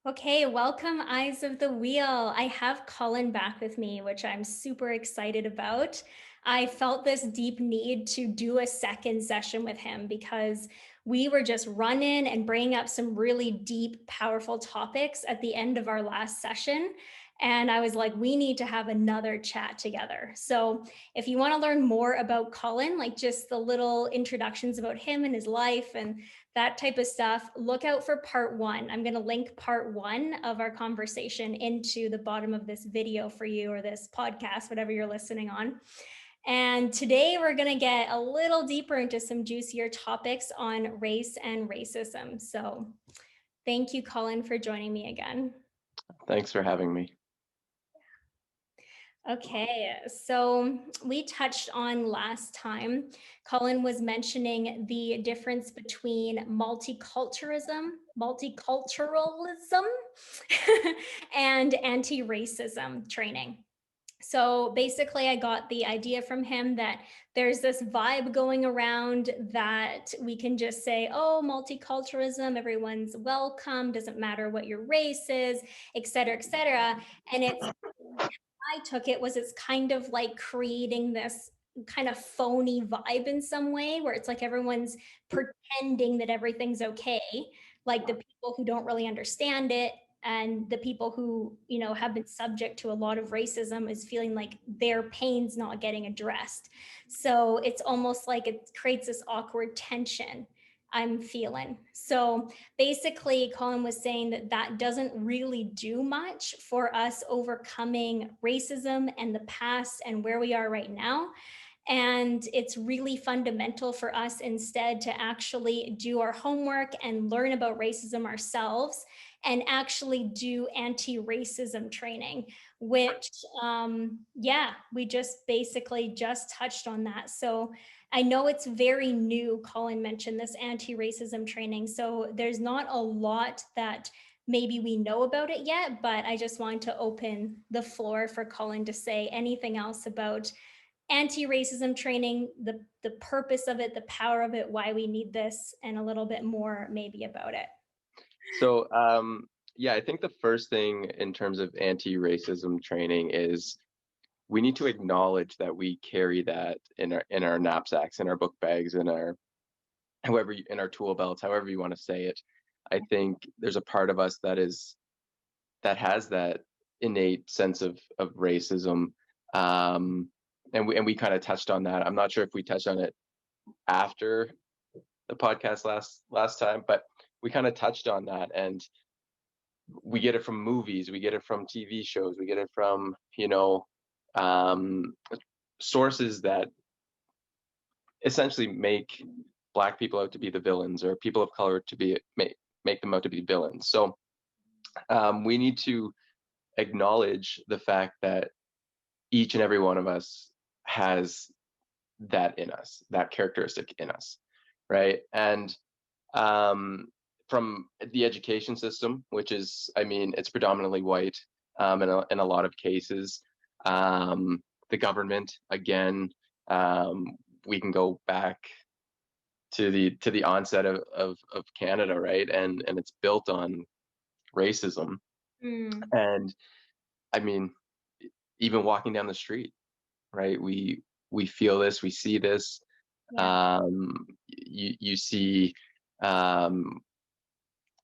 Okay, welcome, Eyes of the Wheel. I have Colin back with me, which I'm super excited about. I felt this deep need to do a second session with him because we were just running and bringing up some really deep, powerful topics at the end of our last session. And I was like, we need to have another chat together. So if you want to learn more about Colin, like just the little introductions about him and his life and that type of stuff, look out for part one. I'm going to link part one of our conversation into the bottom of this video for you, or this podcast, whatever you're listening on. And today we're going to get a little deeper into some juicier topics on race and racism. So thank you, Colin, for joining me again. Thanks for having me. Okay, so we touched on last time, Colin was mentioning the difference between multiculturalism, and anti-racism training. So basically, I got the idea from him that there's this vibe going around that we can just say, oh, multiculturalism, everyone's welcome, doesn't matter what your race is, et cetera, et cetera. And I took it was it's kind of like creating this kind of phony vibe in some way where it's like everyone's pretending that everything's okay, like the people who don't really understand it and the people who have been subject to a lot of racism is feeling like their pain's not getting addressed. So it's almost like it creates this awkward tension I'm feeling. So basically, Colin was saying that that doesn't really do much for us overcoming racism and the past and where we are right now. And it's really fundamental for us instead to actually do our homework and learn about racism ourselves and actually do anti-racism training, which, yeah, we just basically just touched on that. So I know it's very new. Colin mentioned this anti-racism training. So there's not a lot that maybe we know about it yet, but I just wanted to open the floor for Colin to say anything else about anti-racism training, the purpose of it, the power of it, why we need this, and a little bit more maybe about it. So, I think the first thing in terms of anti-racism training is we need to acknowledge that we carry that in our knapsacks, in our book bags, in our in our tool belts, however you want to say it. I think there's a part of us that has that innate sense of racism, um, and we kind of touched on that. I'm not sure if we touched on it after the podcast last time, but we kind of touched on that, and we get it from movies, we get it from TV shows, we get it from um, sources that essentially make black people out to be the villains, or people of color to make them out to be villains. So we need to acknowledge the fact that each and every one of us has that in us, that characteristic in us, right? And um, from the education system, which is, I mean, it's predominantly white in a lot of cases. The government, again, we can go back to the onset of Canada, right? And it's built on racism. Mm, And I mean, even walking down the street, right? We feel this, we see this. yeah. You see um,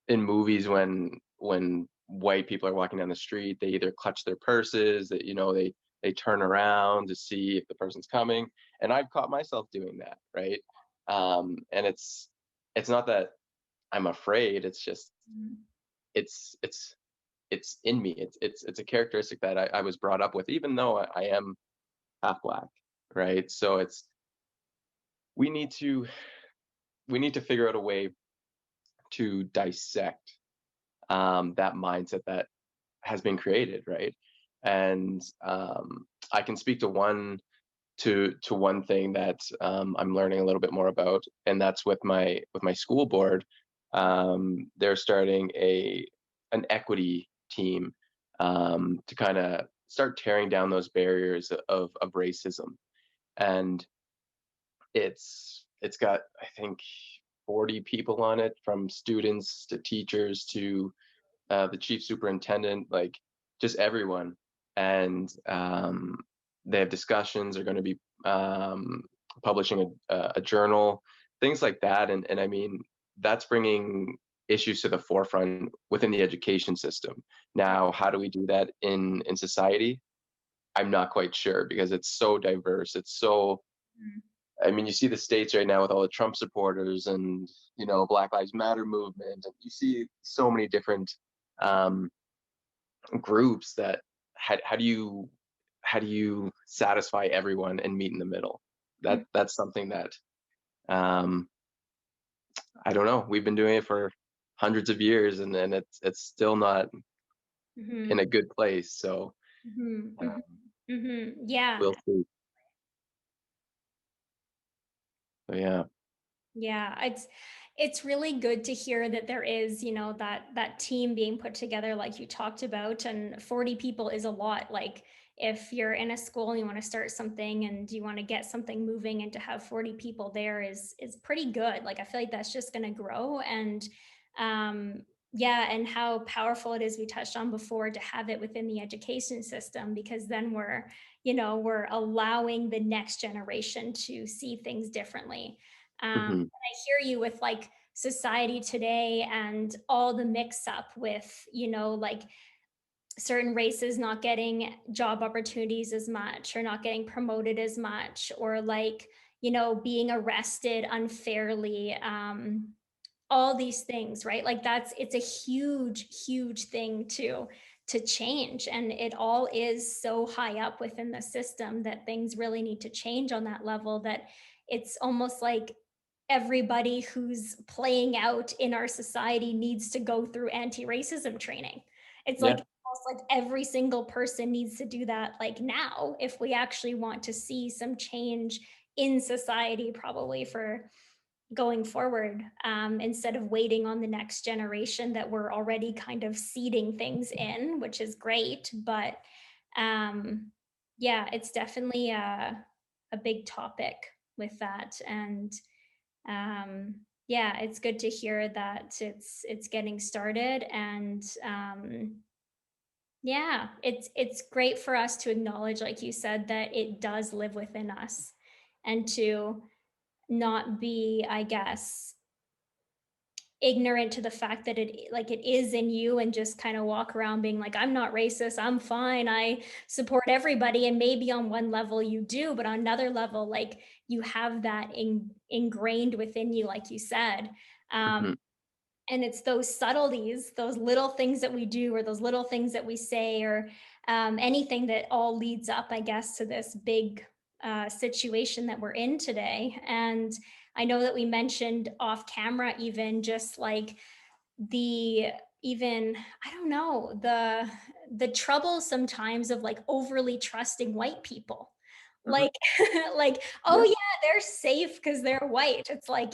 in movies when white people are walking down the street, they either clutch their purses, that they turn around to see if the person's coming, and I've caught myself doing that, right? And it's not that I'm afraid, it's just Mm. it's it's it's in me. It's a characteristic that I was brought up with, even though I am half black, right? So it's we need to we need to figure out a way to dissect that mindset that has been created, right? And I can speak to one thing that I'm learning a little bit more about, and that's with my school board. They're starting an equity team to kind of start tearing down those barriers of racism, and it's got, I think, 40 people on it, from students to teachers to the chief superintendent, like just everyone. And they have discussions. They're going to be publishing a journal, things like that. And I mean, that's bringing issues to the forefront within the education system. Now, how do we do that in society? I'm not quite sure because it's so diverse. It's so, Mhm. I mean, you see the states right now with all the Trump supporters and, Black Lives Matter movement, and you see so many different um, groups that how do you satisfy everyone and meet in the middle? Mhm. That's something that um, I don't know. We've been doing it for hundreds of years, and it's still not in Mhm. a good place. So Mhm. uh, Mhm. Mhm. Yeah. we'll see. So yeah. Yeah, it's really good to hear that there is, that team being put together like you talked about, and 40 people is a lot. Like if you're in a school and you want to start something and you want to get something moving, and to have 40 people there is pretty good. Like I feel like that's just going to grow. And yeah, and how powerful it is, we touched on before, to have it within the education system, because then we're allowing the next generation to see things differently. Hmm. I hear you with like society today and all the mix up with, like certain races not getting job opportunities as much, or not getting promoted as much, or like, being arrested unfairly. All these things, right? Like it's a huge thing to change, and it all is so high up within the system that things really need to change on that level, that it's almost like everybody who's playing out in our society needs to go through anti-racism training. It's like Yeah. almost like every single person needs to do that, like now, if we actually want to see some change in society, probably for going forward, instead of waiting on the next generation that we're already kind of seeding things in, which is great. But yeah, it's definitely a big topic with that. And yeah, it's good to hear that it's getting started. And yeah, it's great for us to acknowledge, like you said, that it does live within us, and to not be, I guess, ignorant to the fact that it is in you, and just kind of walk around being like, I'm not racist, I'm fine, I support everybody. And maybe on one level you do, but on another level, like, you have that ingrained within you, like you said. um, Hmm. and it's those subtleties, those little things that we do, or those little things that we say, or anything that all leads up, I guess, to this big situation that we're in today. And I know that we mentioned off camera, even just like the even I don't know, the trouble sometimes of like overly trusting white people, Hmm. like like, oh Yeah. yeah, they're safe because they're white. It's like,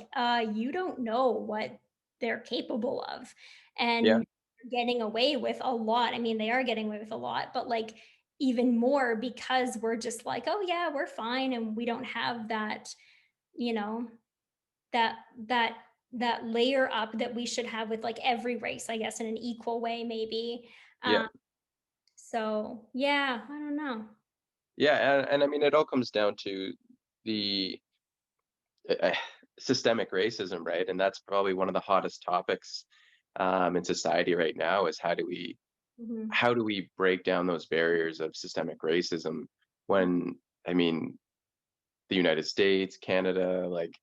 you don't know what they're capable of. Yeah. And getting away with a lot. I mean, they are getting away with a lot, but like even more, because we're just like, oh yeah, we're fine, and we don't have that, you know that that that layer up that we should have with like every race, I guess, in an equal way, maybe. Yeah. um so yeah, I don't know. Yeah. And I mean, it all comes down to the uh, systemic racism, right? And that's probably one of the hottest topics in society right now is Hmm. how do we break down those barriers of systemic racism when, I mean, the United States, Canada, like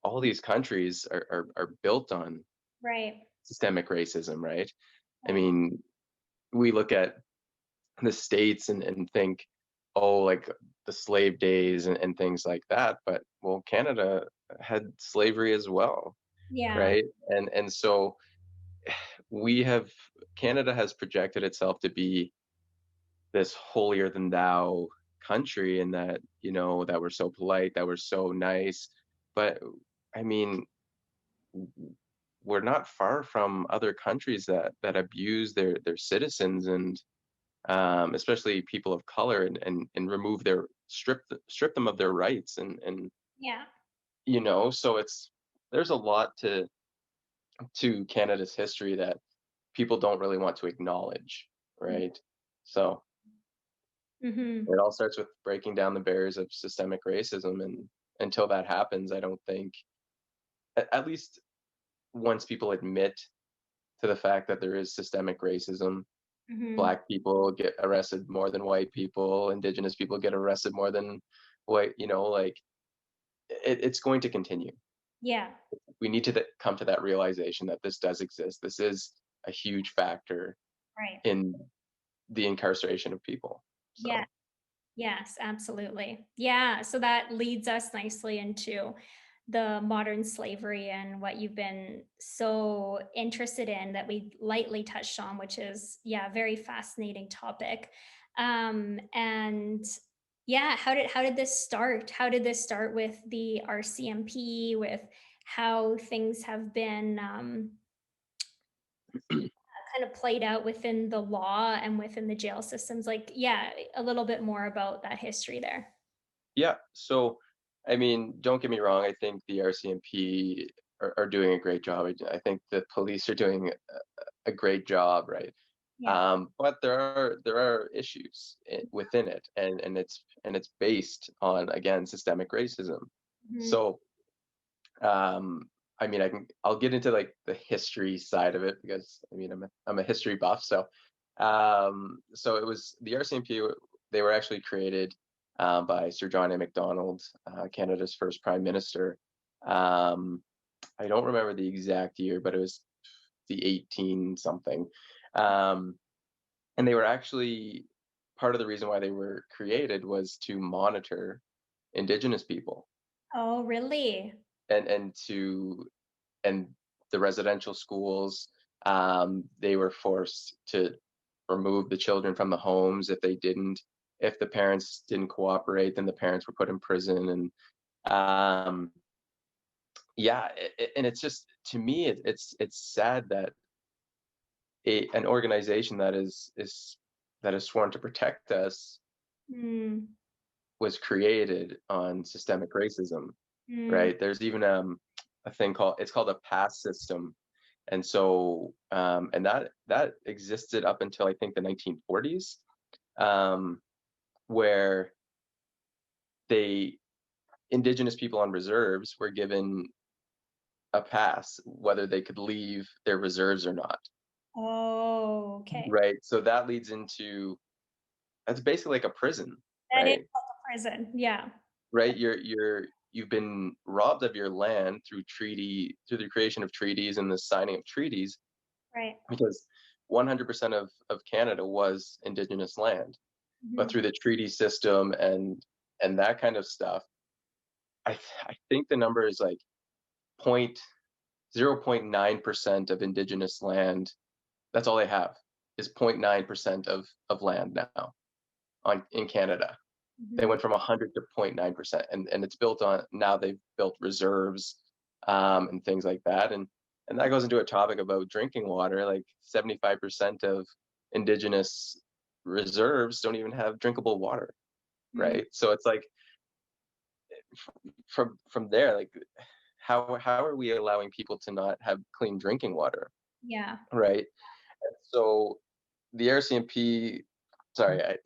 all these countries are built on Right. systemic racism, right? I Right. mean, we look at the States and think, oh, like the slave days and things like that. But well, Canada had slavery as well, Yeah. right? And so we have Canada has projected itself to be this holier than thou country, and that that we're so polite, that we're so nice. But I mean, we're not far from other countries that abuse their citizens, and especially people of color, and remove their strip them of their rights, and Yeah. so there's a lot to Canada's history that people don't really want to acknowledge, right? So Mm-hmm. it all starts with breaking down the barriers of systemic racism, and until that happens, I don't think, at least once people admit to the fact that there is systemic racism, Mm-hmm. black people get arrested more than white people, indigenous people get arrested more than white, like it's going to continue. Yeah. We need to come to that realization that this does exist. This is a huge factor Right. in the incarceration of people. Yeah. So Yes, absolutely. Yeah. So that leads us nicely into the modern slavery and what you've been so interested in that we lightly touched on, which is, yeah, a very fascinating topic. And yeah, how did this start? How did this start with the RCMP, with how things have been kind of played out within the law and within the jail systems? Like, yeah, a little bit more about that history there. yeah, so I mean, don't get me wrong. I think the RCMP are doing a great job. I think the police are doing a great job, right? Yeah. But there are issues within it, and it's based on, again, systemic racism. Mhm. So I mean, I'll get into like the history side of it, because I mean I'm a history buff. So it was the RCMP. They were actually created by Sir John A. Macdonald, Canada's first prime minister. Um, I don't remember the exact year, but it was the 18 something. Um, and they were actually, part of the reason why they were created was to monitor Indigenous people, Oh, really? and and the residential schools. They were forced to remove the children from the homes if they didn't. If the parents didn't cooperate, then the parents were put in prison. And yeah, and it's just, to me, it's sad that an organization that is sworn to protect us Mm, was created on systemic racism, mm. right? There's even a thing called a pass system. And so and that existed up until, I think, the 1940s, um, where they indigenous people on reserves were given a pass whether they could leave their reserves or not, Oh, okay. right? So that leads into, that's basically like a prison, That is right? like a prison. Yeah. Right, you've been robbed of your land through the creation of treaties and the signing of treaties, Right. because 100% of Canada was indigenous land. But Mhm. through the treaty system and that kind of stuff, I think the number is like point 0.9% of indigenous land. That's all they have, is 0.9% of land now on in Canada. They Mhm. went from 100 to 0.9%, and it's built on, now they've built reserves, and things like that. And that goes into a topic about drinking water. Like 75% of indigenous reserves don't even have drinkable water, Mm. right? So it's like, from there, like, how are we allowing people to not have clean drinking water, Yeah. right? So the RCMP, sorry,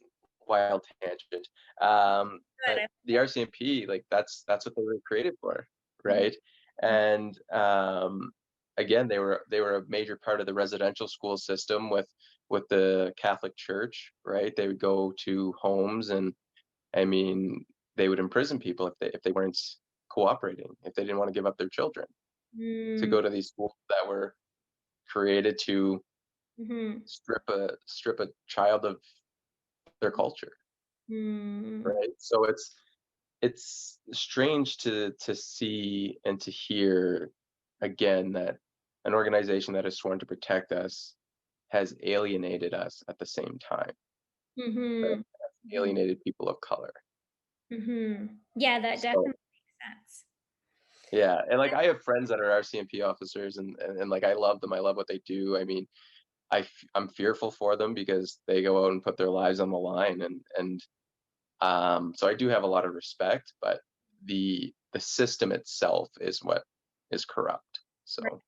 wild tangent. Good. But the RCMP, like, that's what they were created for, Mhm. right? And again, they were a major part of the residential school system with the Catholic Church, right? They would go to homes, and I mean, they would imprison people if they weren't cooperating, if they didn't want to give up their children to Mm. go to these schools that were created to Mhm. strip a child of their culture, Mm. right? So it's strange to see and to hear, again, that an organization that is sworn to protect us has alienated us at the same time, right? Mhm. Mhm. Alienated people of color. Mhm. Yeah, that So definitely makes sense. yeah, and like, I have friends that are RCMP officers, and like, I love them. I love what they do. I mean, I'm fearful for them because they go out and put their lives on the line, and so I do have a lot of respect, but the system itself is what is corrupt. Right. So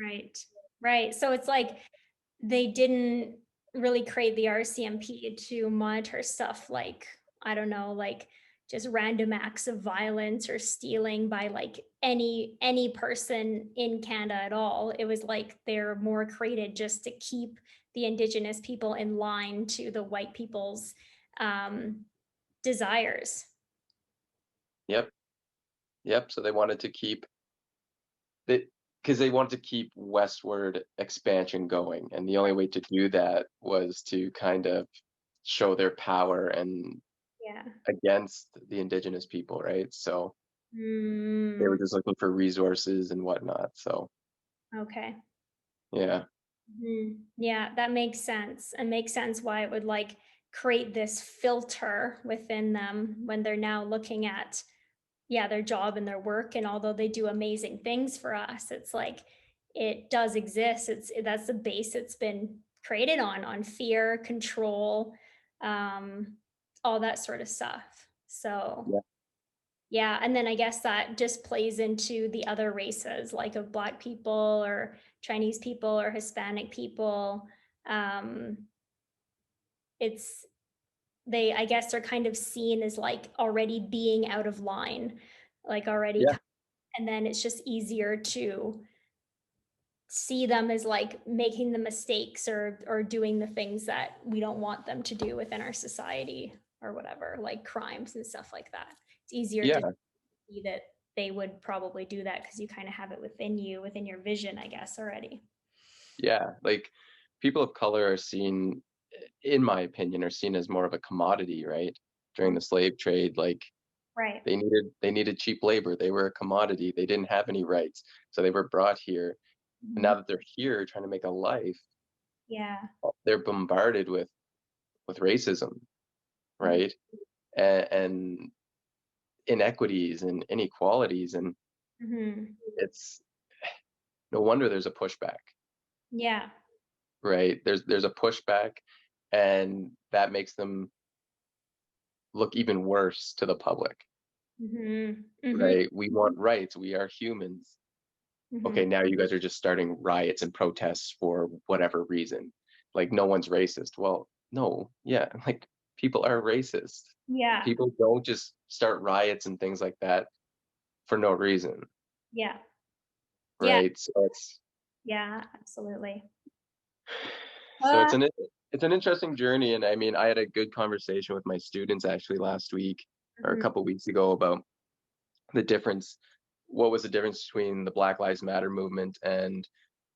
Right. Right. So it's like they didn't really create the RCMP to monitor stuff like, I don't know, like just random acts of violence or stealing by like any person in Canada at all. It was like they're more created just to keep the indigenous people in line to the white people's um, desires. Yep. Yep. So they wanted to keep it because they wanted to keep westward expansion going. And the only way to do that was to kind of show their power and Yeah. against the indigenous people, right? So they were Mm, just looking for resources and whatnot. So okay. yeah. Yeah, that makes sense. It makes sense why it would like create this filter within them when they're now looking at, yeah, their job and their work. And although they do amazing things for us, it's like it does exist. That's the base it's been created on fear, control, um, all that sort of stuff. So Yeah. yeah, and then I guess that just plays into the other races, like of Black people or Chinese people or Hispanic people. Um, it's they, I guess, they're kind of seen as like already being out of line, like already, Yeah. and then it's just easier to see them as like making the mistakes or doing the things that we don't want them to do within our society or whatever, like crimes and stuff like that. It's easier to Yeah. see that they would probably do that because you kind of have it within you, within your vision, I guess, already. Yeah. Like people of color are seen, in my opinion, are seen as more of a commodity, right? During Mm. the slave trade, like Right. they needed cheap labor. They were a commodity. They didn't have any rights. So they were brought here. And Mhm. now that they're here trying to make a life, Yeah. they're bombarded with racism, Mhm. right? And inequities and inequalities. And Mhm. it's no wonder there's a pushback, Yeah. right? There's a pushback, and that makes them look even worse to the public, Mhm. Mhm. right? We want rights. We are humans. Okay, Mhm. now you guys are just starting riots and protests for whatever reason. Like no one's racist. Well, no, yeah, like people are racist. Yeah. People don't just start riots and things like that for no reason, Yeah. Yeah. right? So Yeah. Absolutely. so Uh, it's an interesting journey, and I mean, I had a good conversation with my students actually last week or a mhm. couple weeks ago about the difference. What was the difference between the Black Lives Matter movement and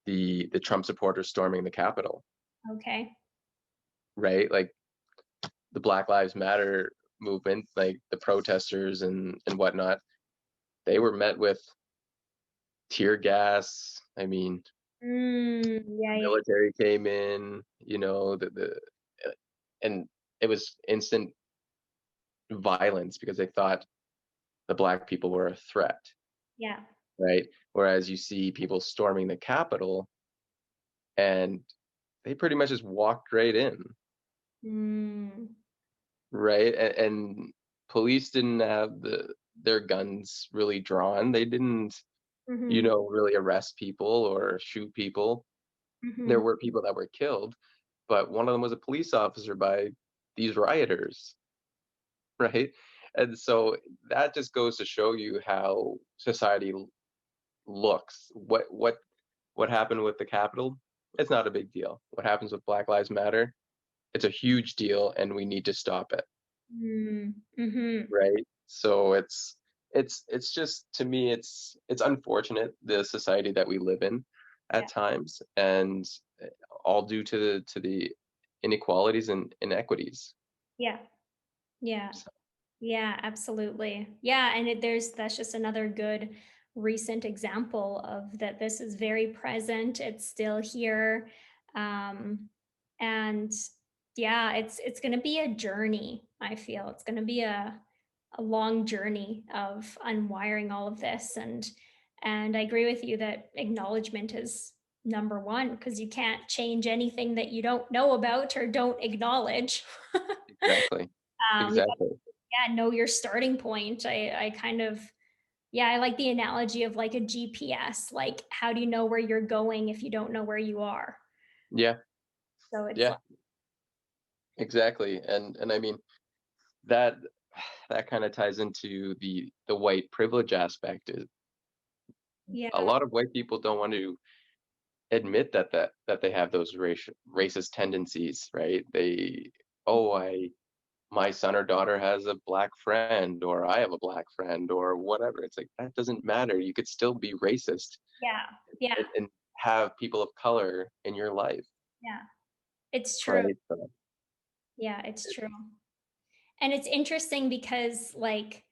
the Trump supporters storming the Capitol, Okay. right? Like the Black Lives Matter movement, like the protesters and whatnot, they were met with tear gas. I mean, Yeah. the Yeah. military came in, and it was instant violence because they thought the black people were a threat, Yeah. right? Whereas you see people storming the Capitol and they pretty much just walked right in, Mm. right? And police didn't have their guns really drawn. They didn't, Mhm. really arrest people or shoot people. There Mhm. were people that were killed, but one of them was a police officer by these rioters, right? And so that just goes to show you how society looks. What happened with the Capitol? It's not a big deal. What happens with Black Lives Matter? It's a huge deal, and we need to stop it, Mm. Mhm. right? So it's just to me it's unfortunate the society that we live in Yeah. at times, and all due to the inequalities and inequities. Yeah. Yeah. So, Yeah, absolutely. Yeah, and there's that's just another good recent example of that. This is very present. It's still here, and yeah, it's going to be a journey. I feel it's going to be a long journey of unwiring all of this, and I agree with you that acknowledgement is number one because you can't change anything that you don't know about or don't acknowledge. exactly, You exactly. yeah, know your starting point. I kind of, yeah, I like the analogy of like a GPS. Like, how do you know where you're going if you don't know where you are? Yeah, So it's Yeah, like, exactly. And I mean that that kind of ties into the white privilege aspect. Is a yeah, lot of white people don't want to admit that they have those racist tendencies, right? They, oh, I my son or daughter has a black friend, or I have a black friend, or whatever. It's like that doesn't matter. You could still be racist yeah, yeah, and have people of color in your life, yeah. It's true. right? So, Yeah, it's true. And it's interesting because like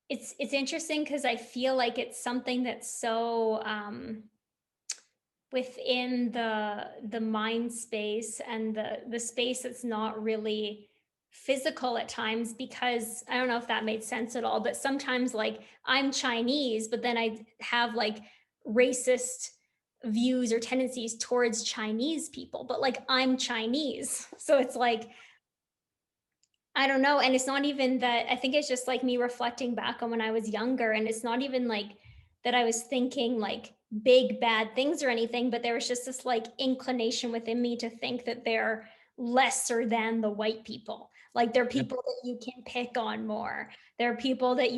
it's interesting because I feel like it's something that's so within the mind space and the space that's not really physical at times, because I don't know if that made sense at all, but sometimes like I'm Chinese but then I have like racist views or tendencies towards Chinese people, but like I'm Chinese, so it's like I don't know. And it's not even that, I think it's just like me reflecting back on when I was younger. And it's not even like that I was thinking like big bad things or anything, but there was just this like inclination within me to think that they're lesser than the white people. Like they're yeah, people that you can pick on more. They're people that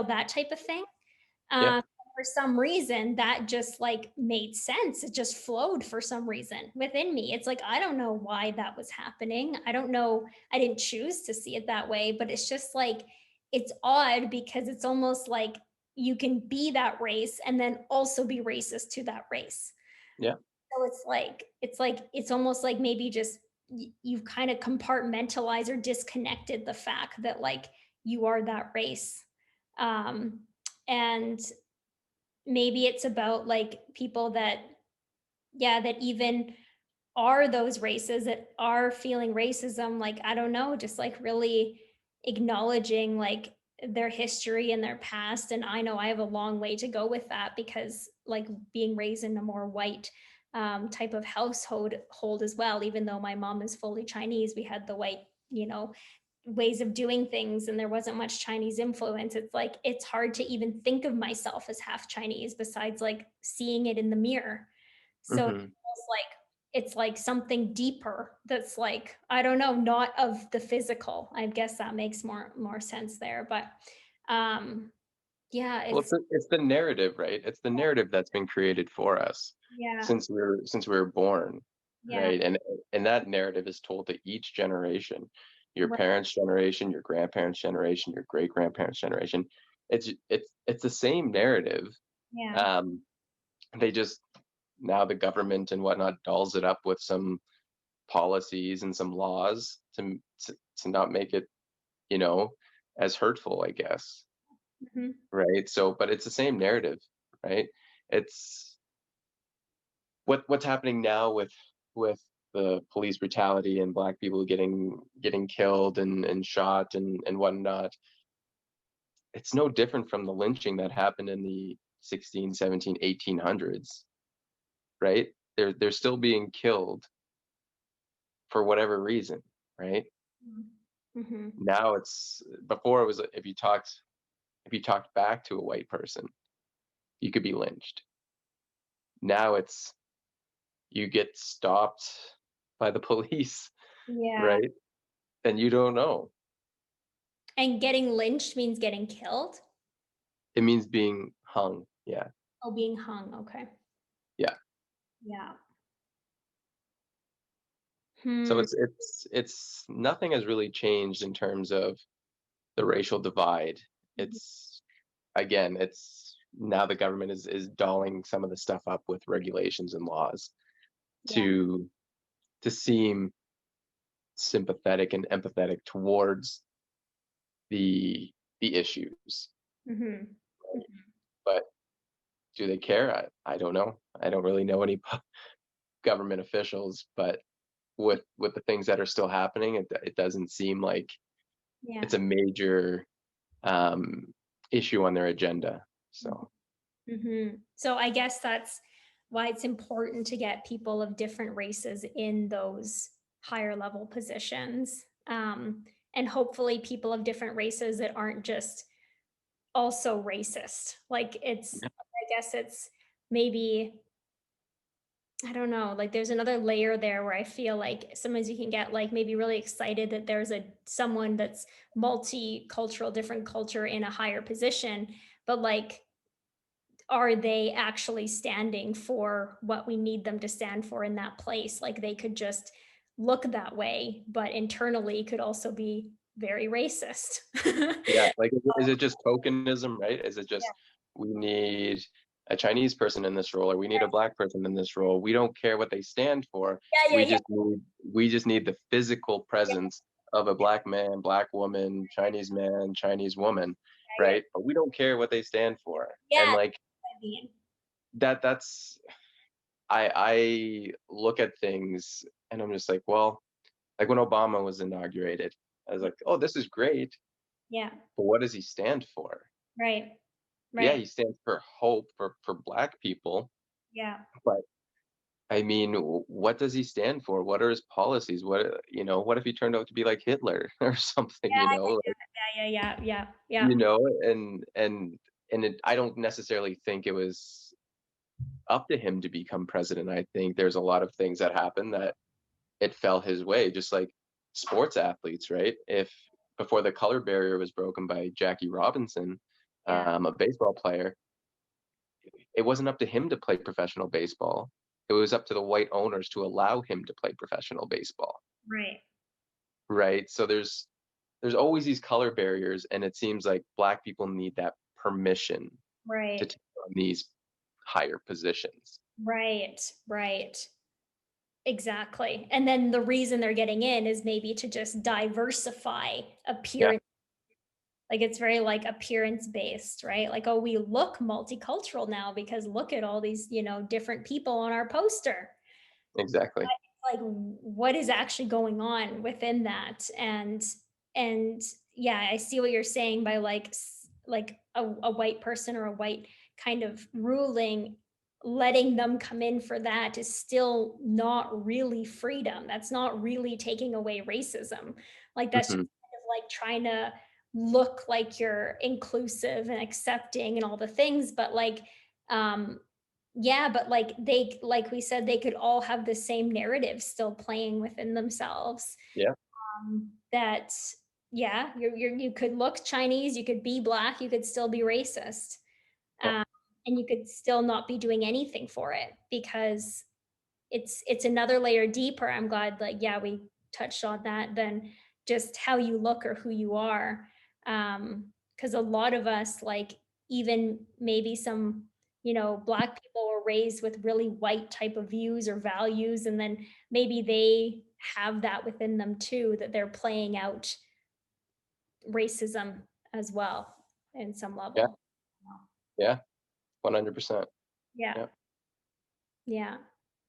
that type of thing. yeah, For some reason, that just like made sense. It just flowed for some reason within me. It's like, I don't know why that was happening. I don't know. I didn't choose to see it that way, but it's just like, it's odd because it's almost like you can be that race and then also be racist to that race. yeah, So it's almost like maybe just you've kind of compartmentalized or disconnected the fact that like you are that race. Um, and maybe it's about like people that yeah that even are those races that are feeling racism, like I don't know, just like really acknowledging like their history and their past. And I know I have a long way to go with that because like being raised in a more white type of household hold as well, even though my mom is fully Chinese, we had the white ways of doing things and there wasn't much Chinese influence. It's like it's hard to even think of myself as half Chinese besides like seeing it in the mirror. So hmm, it's like something deeper that's like I don't know, not of the physical. I guess that makes more sense there. But um yeah, well, it's it's the narrative, right? It's the narrative that's been created for us yeah, since we were born, yeah, right? And that narrative is told to each generation, your right, parents' generation, your grandparents' generation, your great grandparents' generation. It's the same narrative. yeah, Um, they just now the government and whatnot dolls it up with some policies and some laws to not make it, you know, as hurtful, I guess. hmm, Right? So, but it's the same narrative, right? It's what's happening now with the police brutality and black people getting killed and shot and whatnot. It's no different from the lynching that happened in the 16, 17, 1800s, right? They're still being killed for whatever reason, right? hmm, Now it's before it was if you talked back to a white person, you could be lynched. Now it's you get stopped by the police, yeah. right? And you don't know. And getting lynched means getting killed. It means being hung. Yeah. Oh, being hung. Okay. Yeah. Yeah. So Hmm. it's nothing has really changed in terms of the racial divide. It's again, it's now the government is dolling some of the stuff up with regulations and laws Yeah. to to seem sympathetic and empathetic towards the issues. Hmm. But do they care? I don't know. I don't really know any government officials, but with the things that are still happening, it doesn't seem like Yeah. it's a major issue on their agenda. So So I guess that's why it's important to get people of different races in those higher level positions. And hopefully people of different races that aren't just also racist. Like I guess it's maybe I don't know, like there's another layer there where I feel like sometimes you can get like maybe really excited that there's a someone that's multicultural, different culture in a higher position, but like are they actually standing for what we need them to stand for in that place? Like they could just look that way, but internally could also be very racist. Yeah, like, is it just tokenism, right? Is it just, we need a Chinese person in this role, or we need a black person in this role? We don't care what they stand for. Yeah, yeah, We yeah, just need we just need the physical presence of a black man, black woman, Chinese man, Chinese woman, yeah, yeah, right? But we don't care what they stand for. yeah. And That's like what I mean. that's I look at things and I'm just like, well, like when Obama was inaugurated, I was like, oh, this is great, Yeah, but what does he stand for? right, Yeah, right. he stands for hope for black people, Yeah, but I mean, what does he stand for? What are his policies? What if he turned out to be like Hitler or something, like, yeah, yeah, yeah, yeah, yeah. you know, I don't necessarily think it was up to him to become president. I think there's a lot of things that happened that it fell his way, just like sports athletes, right? If before the color barrier was broken by Jackie Robinson, Yeah, a baseball player, it wasn't up to him to play professional baseball. It was up to the white owners to allow him to play professional baseball, right, right? So there's always these color barriers, and it seems like black people need that permission to right, take on these higher positions. right, right. Exactly. And then the reason they're getting in is maybe to just diversify Yeah, appearance. Like it's very like appearance based, right? Like, oh, we look multicultural now because look at all these, different people on our poster. exactly. Like what is actually going on within that? And yeah, I see what you're saying by like like a white person or a white kind of ruling, letting them come in for that is still not really freedom. That's not really taking away racism. Like that's just Hmm. kind of like trying to look like you're inclusive and accepting and all the things, but like um yeah, but like like we said, they could all have the same narrative still playing within themselves. Yeah, That yeah, you could look Chinese, you could be black, you could still be racist, yeah, um, and you could still not be doing anything for it because it's another layer deeper. I'm glad, like, yeah, we touched on that than just how you look or who you are. Because a lot of us, like, even maybe some, black people were raised with really white type of views or values, and then maybe they have that within them too, that they're playing out racism as well in some yeah, level. yeah. 100%. Yeah, Yeah. yeah.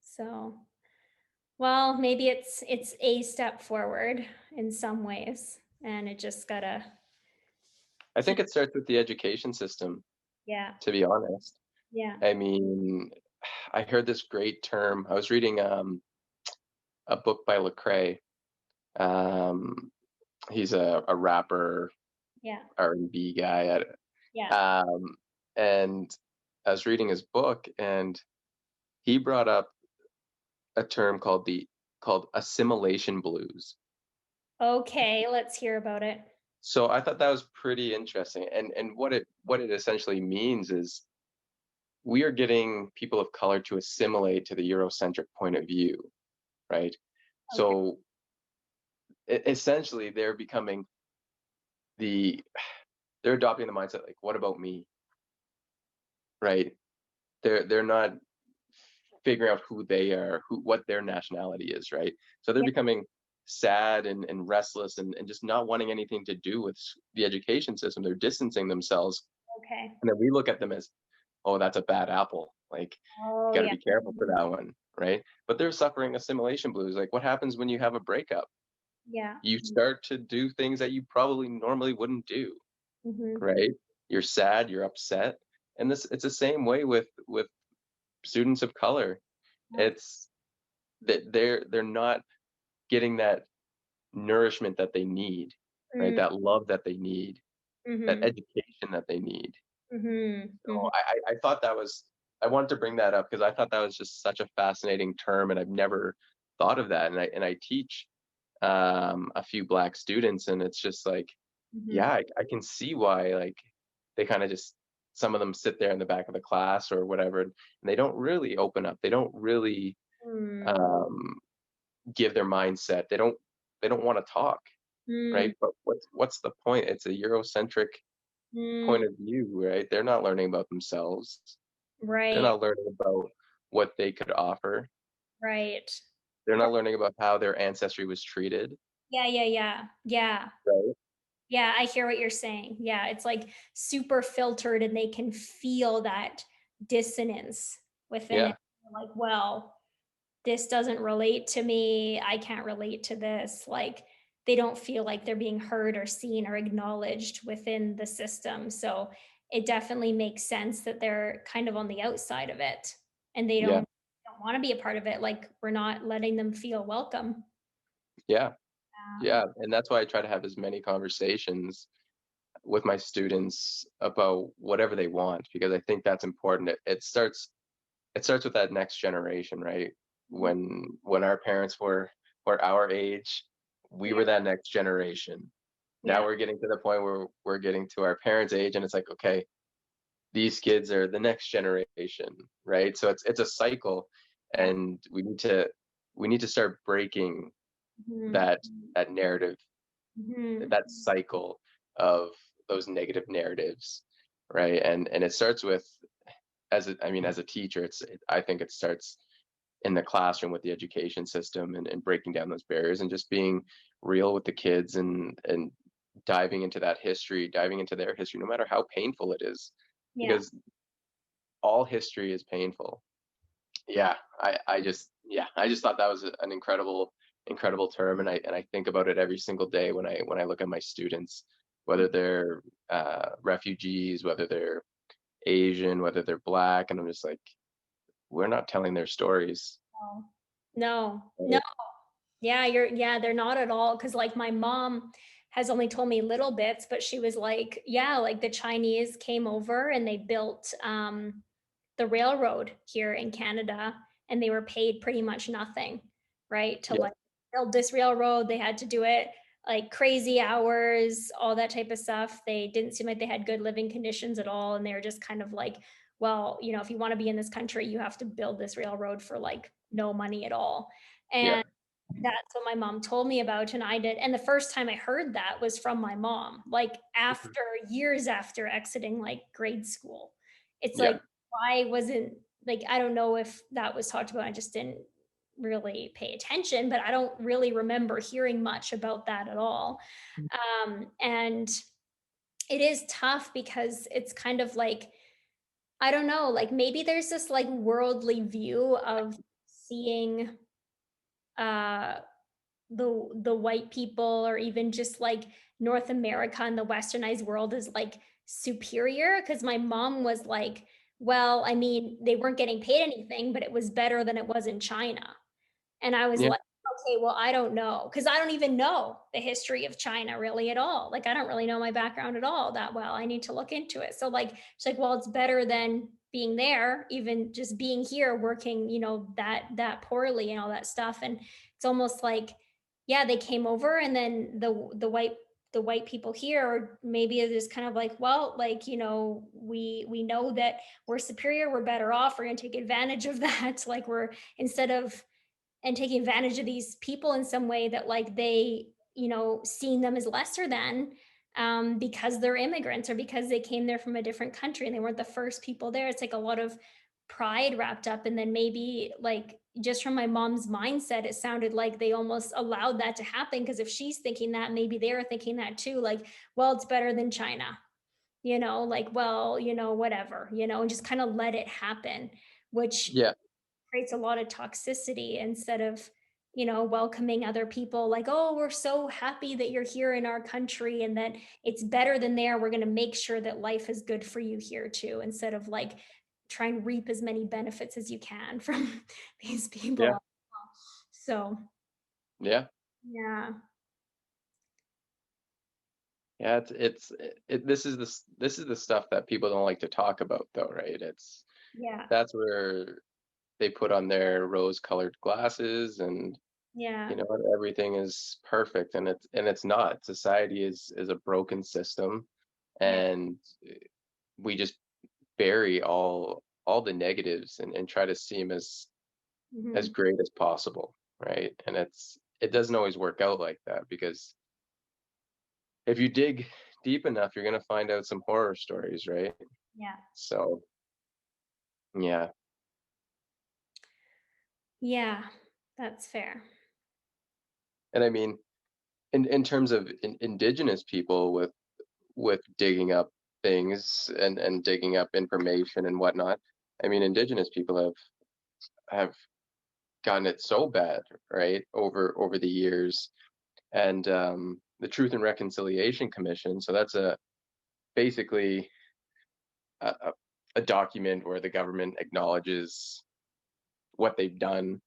So well, maybe it's a step forward in some ways, and it just gotta I think keep. it starts with the education system, Yeah, to be honest. yeah, I mean, I heard this great term. I was reading a book by Lecrae. Um, he's a rapper, yeah, R&B guy. yeah. Um, and I was reading his book, and he brought up a term called assimilation blues. Okay, let's hear about it. So I thought that was pretty interesting. And what it essentially means is we are getting people of color to assimilate to the Eurocentric point of view, right? Okay, So essentially, the they're adopting the mindset like, what about me, right? They're not figuring out who they are, what their nationality is, right? So they're yeah, becoming sad and restless and just not wanting anything to do with the education system. They're distancing themselves, okay. and then we look at them as, oh, that's a bad apple. Like, you Oh, got to yeah. be careful for that one, right? But they're suffering assimilation blues. Like, what happens when you have a breakup? Yeah. You start to do things that you probably normally wouldn't do, Mhm. right? You're sad, you're upset, and this it's the same way with students of color. It's that they're not getting that nourishment that they need, right? Mm, That love that they need, that mhm, education that they need. mhm, So mhm. I thought that was. I wanted to bring that up because I thought that was just such a fascinating term, and I've never thought of that. And I teach a few Black students, and it's just like, Mhm. yeah, I can see why, like, they kind of just, some of them sit there in the back of the class or whatever, and they don't really open up. They don't really Mm, um, give their mindset. They don't want to talk, mm, right? But what's the point? It's a Eurocentric mm, point of view, right? They're not learning about themselves. They're right, not learning about what they could offer. right. They're not learning about how their ancestry was treated, Yeah, yeah, yeah. Yeah. right? Yeah, I hear what you're saying. Yeah, it's like super filtered and they can feel that dissonance within it. Yeah, Like, well, this doesn't relate to me. I can't relate to this. Like, they don't feel like they're being heard or seen or acknowledged within the system. So it definitely makes sense that they're kind of on the outside of it and they yeah, don't want to be a part of it. Like, we're not letting them feel welcome. yeah, Yeah. yeah. And that's why I try to have as many conversations with my students about whatever they want, because I think that's important. It starts with that next generation, right? Mhm. When our parents were our age, we Yeah. were that next generation. Now Yeah. we're getting to the point where we're getting to our parents' age, and it's like, okay, these kids are the next generation, right? So it's a cycle, Yeah. and we need to start breaking Mhm. that narrative, Mhm. that cycle of those negative narratives, right? And it starts with, as a teacher, I think it starts in the classroom with the education system, and breaking down those barriers and just being real with the kids, and diving into that history, diving into their history, no matter how painful it is, Yeah. because all history is painful. Yeah, I just thought that was an incredible term, and I think about it every single day when I look at my students, whether they're refugees, whether they're Asian, whether they're Black, and I'm just like, we're not telling their stories. No. No. No. Right? Yeah, they're not at all. Cause like my mom has only told me little bits, but she was like, yeah, like the Chinese came over and they built the railroad here in Canada and they were paid pretty much nothing, right? To Yeah, like build this railroad, they had to do it like crazy hours, all that type of stuff. They didn't seem like they had good living conditions at all. And they were just kind of like, well, if you want to be in this country, you have to build this railroad for like no money at all. yeah, And that's what my mom told me about, and I did. And the first time I heard that was from my mom, like mhm, after years after exiting like grade school. It's yeah, like, why wasn't like I don't know if that was talked about. I just didn't really pay attention, but I don't really remember hearing much about that at all. And it is tough because it's kind of like I don't know, like maybe there's this like worldly view of seeing uh the white people or even just like North America and the westernized world is like superior because my mom was like, well, I mean, they weren't getting paid anything, but it was better than it was in China. And I was yeah, like, okay, well, I don't know because I don't even know the history of China really at all. Like, I don't really know my background at all that well. I need to look into it. So, like, she's like, well, it's better than being there, even just being here, working, that poorly and all that stuff. And it's almost like, yeah, they came over, and then the white people here, or maybe it is kind of like, well, like we know that we're superior, we're better off, we're going to take advantage of that. Like we're instead of and taking advantage of these people in some way that like they seeing them as lesser than because they're immigrants or because they came there from a different country and they weren't the first people there. It's like a lot of pride wrapped up, and then maybe like just from my mom's mindset it sounded like they almost allowed that to happen because if she's thinking that, maybe they're thinking that too, like, well, it's better than China, like, well, whatever, and just kind of let it happen, which yeah, creates a lot of toxicity instead of welcoming other people like, oh, we're so happy that you're here in our country and that it's better than there, we're going to make sure that life is good for you here too, instead of like try and reap as many benefits as you can from these yeah, people. So yeah. yeah. This is the stuff that people don't like to talk about, though, right? Yeah. That's where they put on their rose-colored glasses, and Yeah. everything is perfect, and it's not. Society is a broken system, Yeah. and we just bury all the negatives, and try to seem as Hmm. great as possible, right? And it doesn't always work out like that, because if you dig deep enough, you're gonna find out some horror stories, right? Yeah. So yeah. Yeah. That's fair. And I mean, in terms of indigenous people with digging up things, and digging up information and whatnot, I mean, indigenous people have gotten it so bad, right, over the years. And the Truth and Reconciliation Commission, so that's a basically a, a document where the government acknowledges what they've done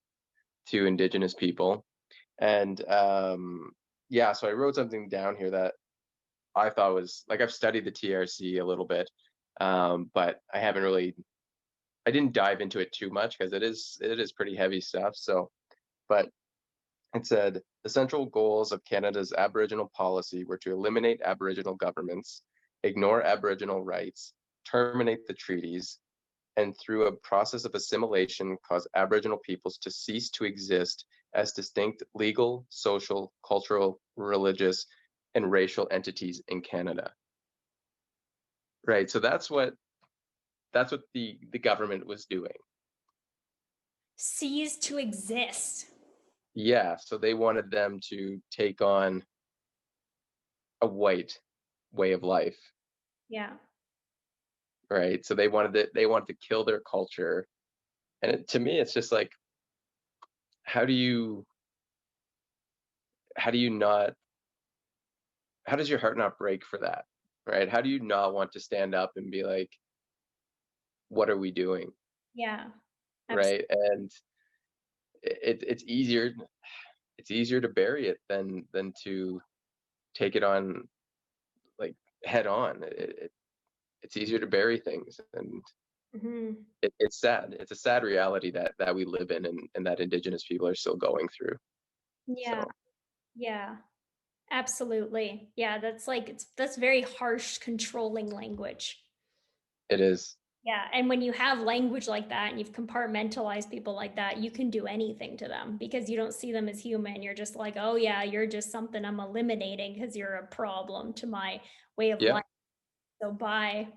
to indigenous people. And yeah, so I wrote something down here that I thought was like, I've studied the TRC a little bit, but I didn't dive into it too much, because it is pretty heavy stuff. So, but it said the central goals of Canada's Aboriginal policy were to eliminate Aboriginal governments, ignore Aboriginal rights, terminate the treaties, and through a process of assimilation, cause Aboriginal peoples to cease to exist as distinct legal, social, cultural, religious, and racial entities in Canada. Right. So that's what the government was doing. Cease to exist. Yeah. So they wanted them to take on a white way of life. Yeah. Right. So they wanted to kill their culture. And to me, it's just like, how do you how do you not how does your heart not break for that? Right? How do you not want to stand up and be like, what are we doing? Yeah. Absolutely. Right? And it's easier to bury it than to take it on, like, head on. It's easier to bury things, and Hmm. it's sad. It's a sad reality that we live in, and that indigenous people are still going through. Yeah. So Yeah. Absolutely. Yeah. That's very harsh, controlling language. it is. Yeah, and when you have language like that and you've compartmentalized people like that, you can do anything to them because you don't see them as human. You're just like, "Oh yeah, you're just something I'm eliminating because you're a problem to my way of Yeah. life." So bye.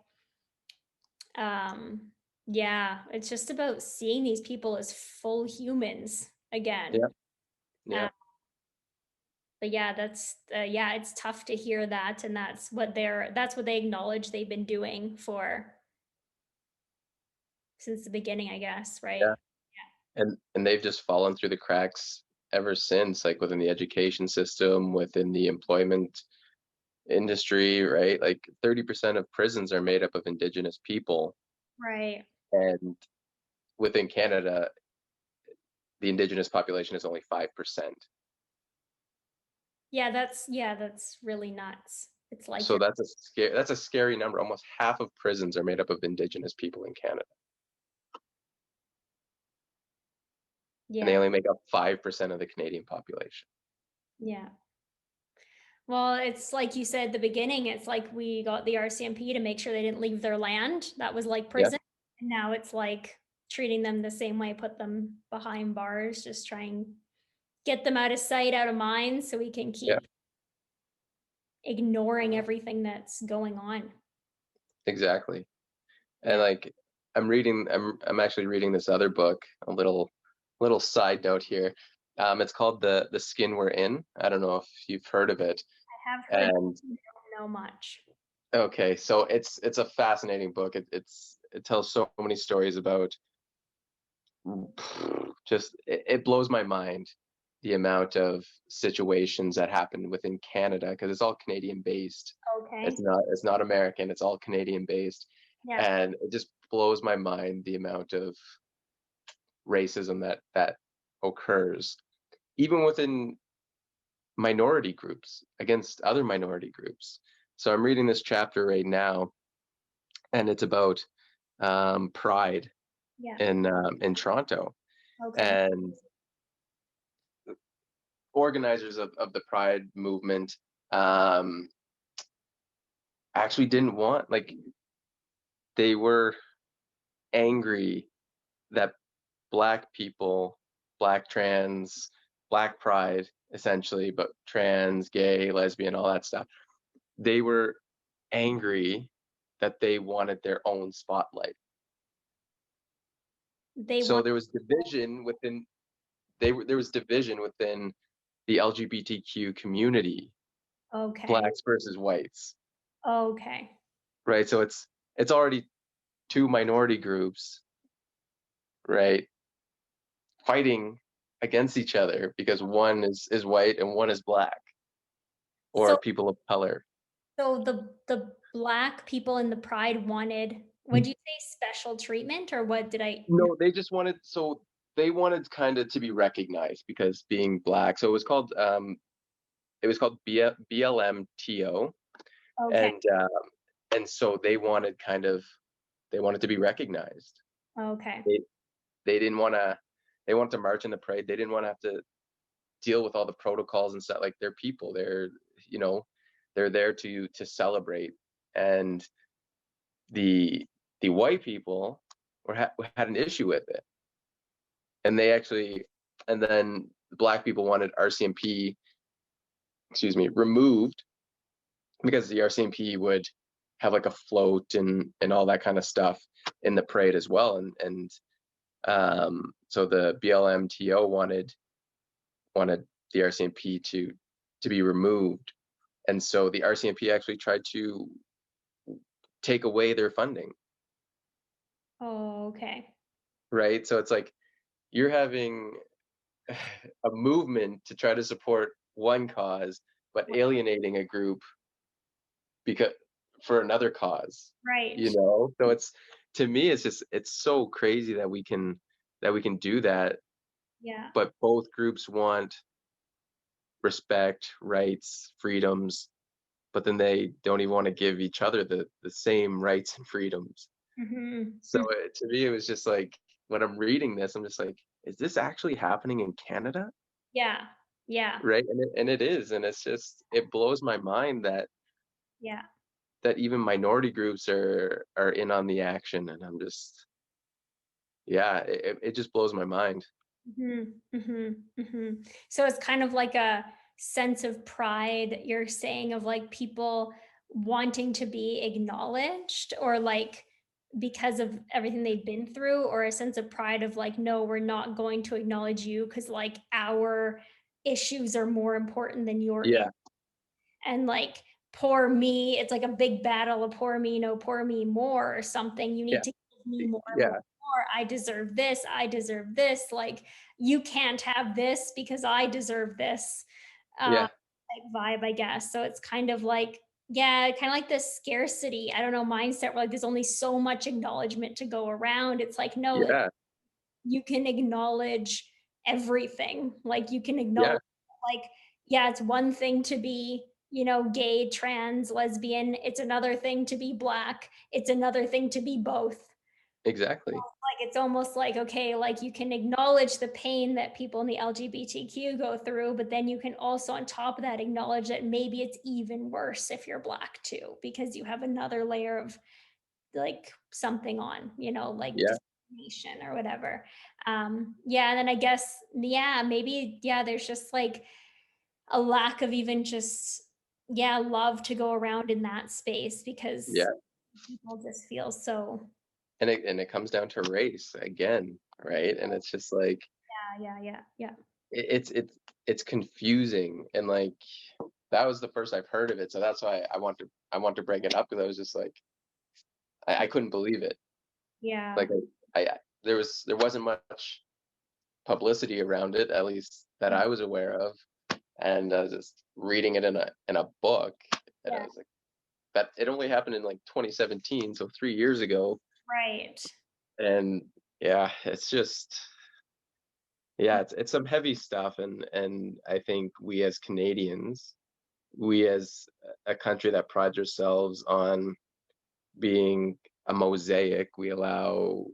Um, yeah, it's just about seeing these people as full humans Yeah. again. Yeah. Uh, but yeah, yeah, it's tough to hear that, and that's what they acknowledge they've been doing for since the beginning, I guess, right? Yeah. And they've just fallen through the cracks ever since, like within the education system, within the employment industry, right? Like 30% of prisons are made up of indigenous people. Right. And within Canada, the indigenous population is only 5%. Yeah, that's really nuts. It's like So you're that's a scary number. Almost half of prisons are made up of indigenous people in Canada. And they yeah, only make up 5% of the Canadian population. yeah. Well, it's like you said at the beginning, it's like we got the RCMP to make sure they didn't leave their land. That was like Yeah. prison. And now it's like treating them the same way, put them behind bars, just try and get them out of sight, out of mind, so we can Yeah. keep ignoring everything that's going on. Exactly. And Yeah. like, I'm actually reading this other book, a little side note here. It's called The Skin We're In. I don't know if you've heard of it. I have heard, And don't know much. okay, so it's a fascinating book. It tells so many stories about, just it blows my mind, the amount of situations that happen within Canada, because it's all Canadian based. Okay. It's not American, it's all Canadian based. Yeah. And it just blows my mind, the amount of racism that occurs, even within minority groups, against other minority groups. So I'm reading this chapter right now, and it's about pride. Yeah. in Toronto, Okay. and organizers of the Pride movement um, actually didn't want, like, they were angry that black people, black trans, black pride essentially, but trans, gay, lesbian, all that stuff. They were angry that they wanted their own spotlight. They So want. there was division within there was division within the LGBTQ community, Okay. blacks versus whites, Okay. right? So it's already two minority groups, right, fighting against each other because one is white and one is black or So people of color. the black people in the pride wanted, would you say special treatment, or what did I no? No, they just wanted, so they wanted kind of to be recognized because being black. So it was called BLMTO, Okay. and so they wanted to be recognized. Okay. They they didn't want to they wanted to march in the parade. They didn't want to have to deal with all the protocols and stuff. Like, they're people. You know they're there to celebrate. And the the white people had an issue with it, and they actually and then the black people wanted RCMP, excuse me, removed, because the RCMP would have like a float and all that kind of stuff in the parade as well. And so the BLMTO wanted the RCMP to be removed, and so the RCMP actually tried to take away their funding, Oh, okay. right? So it's like you're having a movement to try to support one cause, but alienating a group because for another cause, Right. So it's, to me, it's so crazy that we can do that, Yeah. but both groups want respect, rights, freedoms, but then they don't even want to give each other the same rights and freedoms. Mhm. So to me, it was just like, when I'm reading this, I'm just like, is this actually happening in Canada? Yeah. Yeah. Right? And it is, and it's just, it blows my mind Yeah. that even minority groups are in on the action, and I'm just, yeah, it just blows my mind. Mhm. Mhm. Mhm. So it's kind of like a sense of pride, you're saying, of like people wanting to be acknowledged, or like because of everything they've been through, or a sense of pride of like, no, we're not going to acknowledge you because like our issues are more important than your, Yeah, and like poor me, it's like a big battle of poor me, no, poor me more, or something. You yeah, need to give me more, more, yeah, more. I deserve this, I deserve this. Like, you can't have this because I deserve this, yeah, like vibe, I guess. So it's kind of like, yeah, kind of like this scarcity, I don't know, mindset where like there's only so much acknowledgement to go around. It's like, no, like yeah, you can acknowledge everything. Like you can yeah, acknowledge, like, yeah, it's one thing to be, gay, trans, lesbian. It's another thing to be black. It's another thing to be both. exactly. Like it's almost like, okay, like you can acknowledge the pain that people in the LGBTQ go through, but then you can also on top of that acknowledge that maybe it's even worse if you're black too, because you have another layer of like something on, like Yeah, discrimination or whatever. Yeah, and then I guess, yeah, maybe, yeah, there's just like a lack of even just, yeah, love to go around in that space because yeah, people just feel so, and it comes down to race again, right? And it's just like, yeah, yeah, yeah, yeah. it's confusing, and like, that was the first I've heard of it, so that's why I want to bring it up, because I was just like, I couldn't believe it. Yeah. Like, there wasn't much publicity around it, at least that I was aware of, and I was just reading it in a book, and I Yeah. was like, that it only happened in like 2017, so 3 years ago. Right. And yeah, it's just, yeah, it's some heavy stuff, and I think we as Canadians, we as a country that prides ourselves on being a mosaic, we allow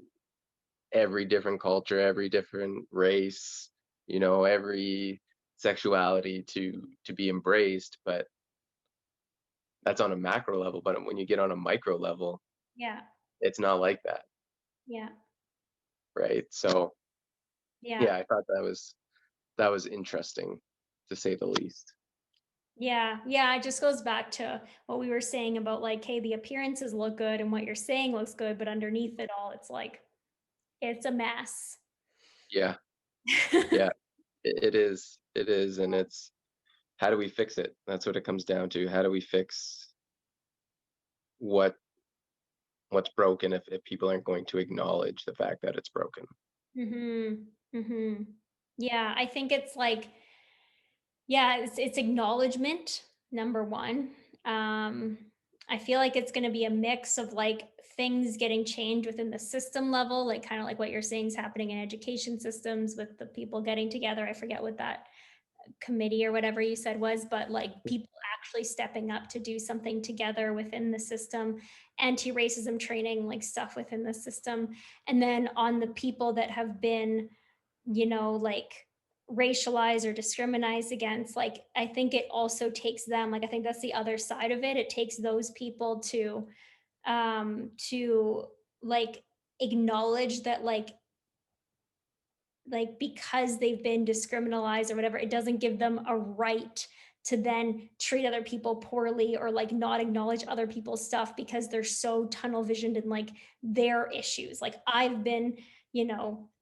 every different culture, every different race, every sexuality to be embraced, but that's on a macro level. But when you get on a micro level, Yeah. it's not like that, Yeah. right? So Yeah. yeah, I thought that was interesting, to say the least. Yeah. Yeah. It just goes back to what we were saying about like, hey, the appearances look good and what you're saying looks good, but underneath it all, it's like, it's a mess. Yeah, yeah, it is, and it's how do we fix it? That's what it comes down to. How do we fix what what's broken if people aren't going to acknowledge the fact that it's broken? Mhm. Mhm. Yeah, I think it's like, yeah, it's acknowledgement, number 1. Um, I feel like it's gonna be a mix of, like, things getting changed within the system level, like, kinda like what you're saying is happening in education systems with the people getting together. I forget what that committee or whatever you said was, but, like, people actually stepping up to do something together within the system, anti-racism training, like, stuff within the system, and then on the people that have been, like, racialized or discriminized against, like, I think it also takes them, like, I think that's the other side of it. It takes those people to, like, acknowledge that, like, because they've been discriminalized or whatever, it doesn't give them a right to then treat other people poorly or like not acknowledge other people's stuff because they're so tunnel visioned in like their issues. Like, I've been,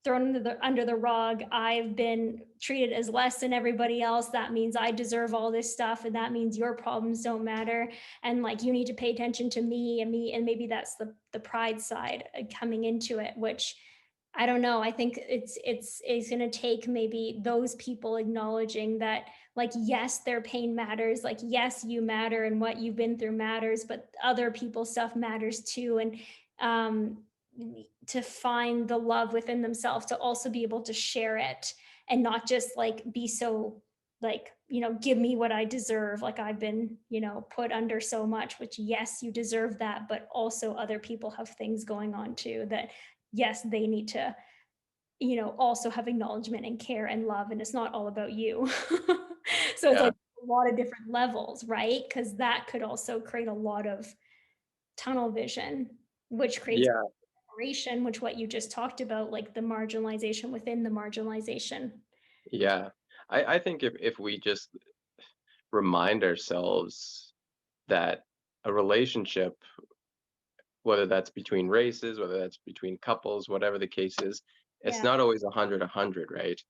thrown under the rug. I've been treated as less than everybody else. That means I deserve all this stuff, and that means your problems don't matter. And like, you need to pay attention to me, and maybe that's the pride side coming into it, which I don't know. I think it's going to take maybe those people acknowledging that, like, yes, their pain matters, like, yes, you matter and what you've been through matters, but other people's stuff matters too. And um to find the love within themselves to also be able to share it and not just like be so like, give me what I deserve, like I've been, put under so much, which yes, you deserve that, but also other people have things going on too that yes, they need to, also have acknowledgement and care and love. And it's not all about you. So it's Yeah, like a lot of different levels, right? Because that could also create a lot of tunnel vision, which creates yeah, separation, which what you just talked about, like the marginalization within the marginalization. yeah. I think if we just remind ourselves that a relationship, whether that's between races, whether that's between couples, whatever the case is, it's Yeah, not always 100-100, right?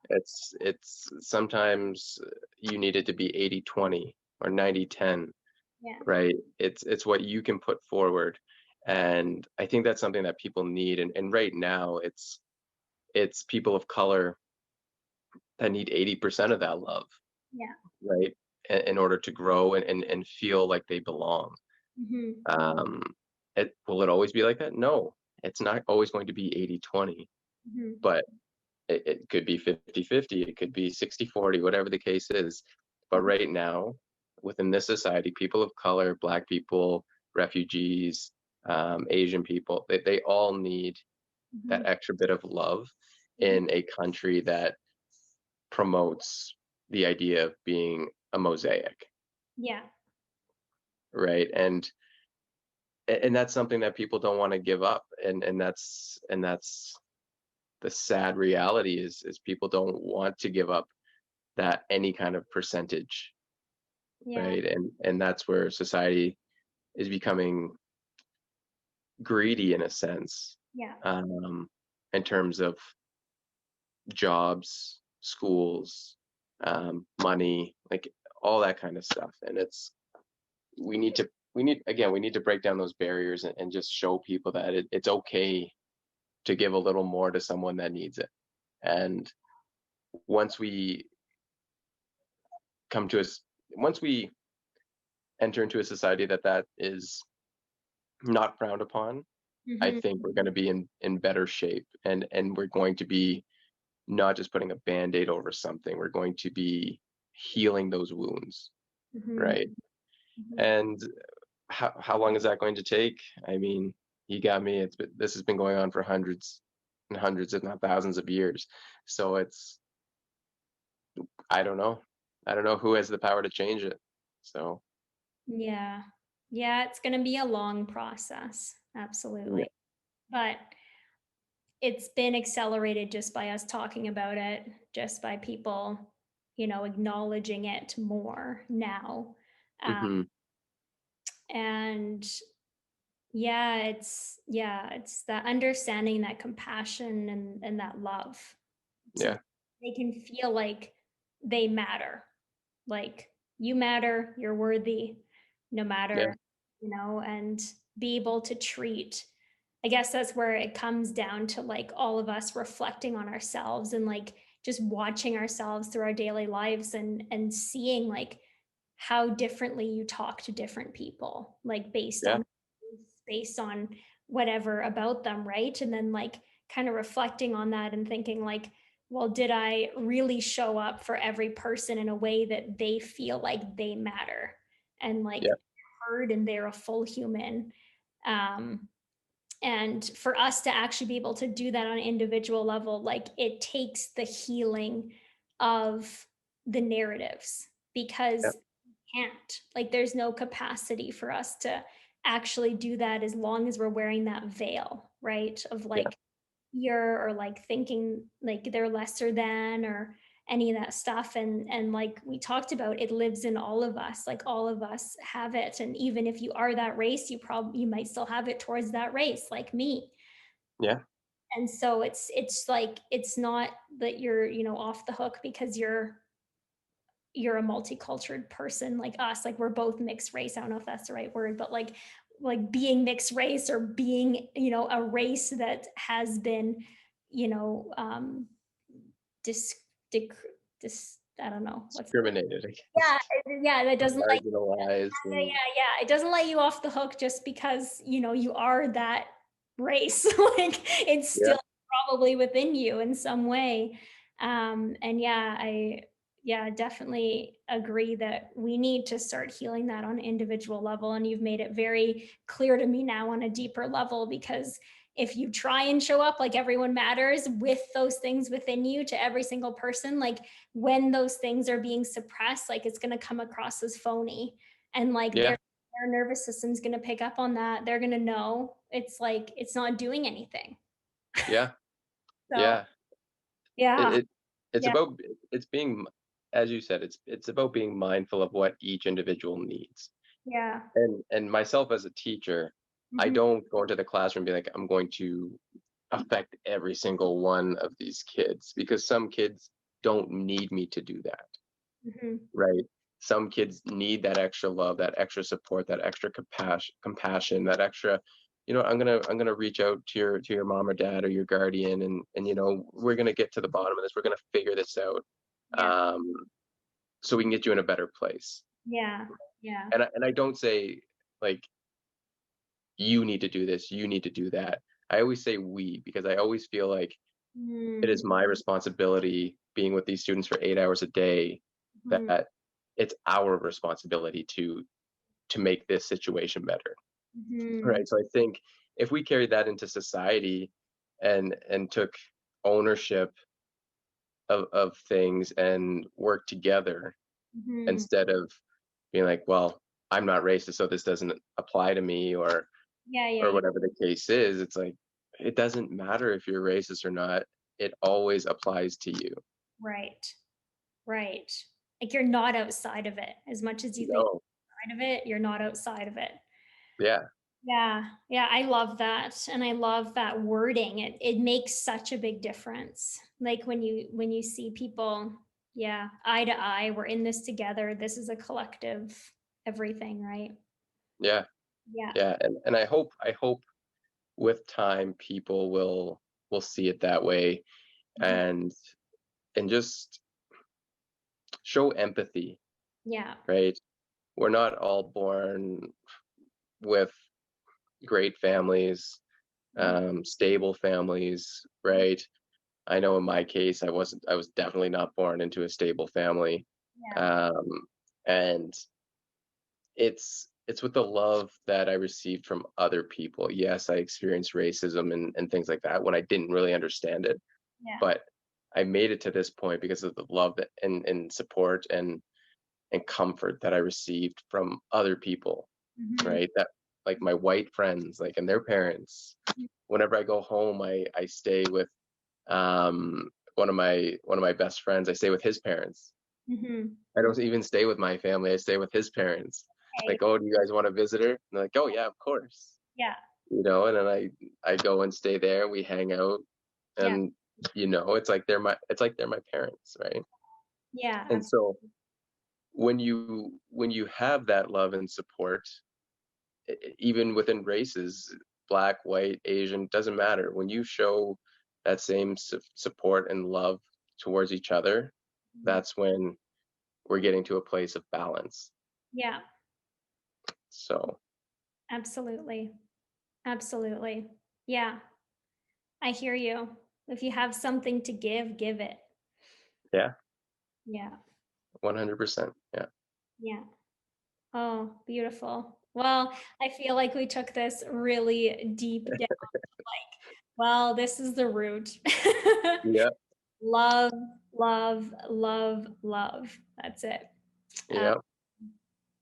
It's sometimes you need it to be 80-20 or 90-10, yeah, right? It's what you can put forward. And I think that's something that people need. And right now it's people of color that need 80% of that love, yeah. right? In order to grow and feel like they belong. Hmm. Um, will it always be like that? No, it's not always going to be 80-20, Hmm. but it could be 50-50, it could be 60-40, whatever the case is. But right now, within this society, people of color, Black people, refugees, Asian people, they all need that Hmm. extra bit of love Hmm. in a country that promotes the idea of being a mosaic, Yeah, right? And that's something that people don't want to give up, and that's the sad reality is people don't want to give up that any kind of percentage, yeah, right? And that's where society is becoming greedy in a sense, yeah, um, in terms of jobs, schools, money, like all that kind of stuff. And we need to break down those barriers and just show people that it's okay to give a little more to someone that needs it. And once we come to us, once we enter into a society that is not frowned upon, I hmm, think we're going to be in better shape, and we're going to be not just putting a band-aid over something. We're going to be healing those wounds, hmm, right? hmm. And how long is that going to take? I mean, you got me. This has been going on for hundreds. and hundreds, if not thousands of years. So it's, I don't know. I don't know who has the power to change it. So Yeah. Yeah, it's going to be a long process. Absolutely. yeah. But it's been accelerated just by us talking about it, just by people, acknowledging it more now. Um, Hmm. and it's that understanding, that compassion, and that love, so Yeah. they can feel like they matter, like you matter, you're worthy, no Yeah. matter, and be able to treat. I guess that's where it comes down to, like, all of us reflecting on ourselves and, like, just watching ourselves through our daily lives and seeing, like, how differently you talk to different people, like, Yeah. based on whatever about them, right? And then, like, kind of reflecting on that and thinking, like, well, did I really show up for every person in a way that they feel like they matter and, like, Yeah. heard, and they're a full human? Um, and for us to actually be able to do that on an individual level, like, it takes the healing of the narratives, Yeah. because can't, like, there's no capacity for us to actually do that as long as we're wearing that veil, right, of, Yeah. like, fear, or, like, thinking like they're lesser than, or any of that stuff. And like we talked about, it lives in all of us, like, all of us have it. And even if you are that race, you might still have it towards that race, like me. Yeah. And so it's like, it's not that you're, off the hook because you're a multicultural person like us. Like, we're both mixed race. I don't know if that's the right word, but, like being mixed race, or being, a race that has been, you know um dis, dis, I don't know what's, Discriminated yeah, against, yeah, that doesn't, like, marginalized, yeah, yeah, and yeah. It doesn't let you off the hook just because, you are that race. Like, it's yeah. still probably within you in some way. And yeah, definitely agree that we need to start healing that on an individual level. And you've made it very clear to me now on a deeper level, because if you try and show up like everyone matters with those things within you to every single person, like, when those things are being suppressed, like, it's going to come across as phony. And, like, Yeah. their nervous system's going to pick up on that. They're going to know it's like it's not doing anything. Yeah. So Yeah. it, yeah, it it's yeah, about, it's being, as you said, it's about being mindful of what each individual needs. yeah. And myself as a teacher, I Hmm. don't go into the classroom and be like, I'm going to affect every single one of these kids, because some kids don't need me to do that, Hmm. right? Some kids need that extra love, that extra support, that extra compassion, that extra, I'm gonna reach out to your mom or dad or your guardian, and we're gonna get to the bottom of this. We're gonna figure this out, Yeah, um, so we can get you in a better place. yeah, yeah. And I don't say, like, you need to do this, you need to do that. I always say we, because I always feel like it Mm-hmm. is my responsibility, being with these students for 8 hours a day, that it's our responsibility to make this situation better. Hmm. Right. So I think if we carried that into society, and took ownership of things and worked together, Hmm. instead of being like, well, I'm not racist, so this doesn't apply to me, Yeah, yeah, or yeah. whatever the case is. It's like, it doesn't matter if you're racist or not. It always applies to you. Right, right. Like, you're not outside of it as much as you think No. you're outside of it. You're not outside of it. Yeah. Yeah, yeah, I love that, and I love that wording. It makes such a big difference. Like, when you see people, yeah, eye to eye, we're in this together. This is a collective everything, right? Yeah. Yeah. Yeah. And I hope with time people will see it that way, Mhm. and just show empathy, Yeah. right? We're not all born with great families, Mhm. stable families, right? I know in my case, I was definitely not born into a stable family. Yeah. Um, and it's with the love that I received from other people. Yes, I experienced racism and things like that when I didn't really understand it, Yeah. but I made it to this point because of the love that and support and comfort that I received from other people, Mhm. right? That like my white friends, like and their parents. Whenever I go home, I stay with one of my best friends. I stay with his parents. Mhm. I don't even stay with my family. I stay with his parents. Okay. Like, oh, do you guys want to visit her? And they're like, oh yeah, of course. Yeah. And then I go and stay there. We hang out, Yeah. and it's like they're my parents, right? Yeah. And so when you have that love and support, even within races, black, white, Asian, doesn't matter. When you show that same support and love towards each other, Mhm. that's when we're getting to a place of balance. Yeah. So Absolutely. Absolutely. Yeah. I hear you. If you have something to give, give it. yeah, Yeah. 100%. Yeah. Yeah. Oh, beautiful. Well, I feel like we took this really deep down. Like, well, this is the root. Yeah. Love, love, love, love. That's it. Uh, Yeah.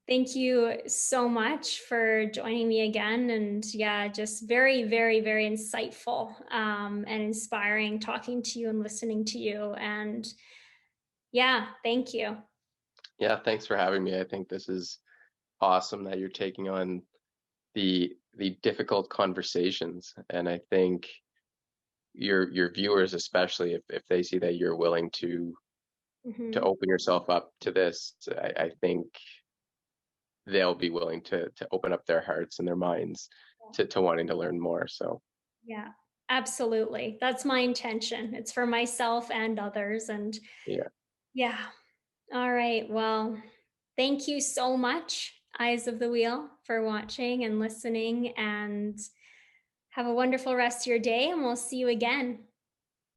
thank you so much for joining me again. And yeah, just very, very, very insightful and inspiring talking to you and listening to you. And yeah, thank you. Yeah. Thanks for having me. I think this is awesome that you're taking on the difficult conversations. And I think your viewers, especially if they see that you're willing to Mhm. open yourself up to this, I think they'll be willing to open up their hearts and their minds to wanting to learn more. So Yeah, absolutely. That's my intention. It's for myself and others. And yeah. yeah. All right. Well, thank you so much, Eyes of the Wheel, for watching and listening. And have a wonderful rest of your day. And we'll see you again.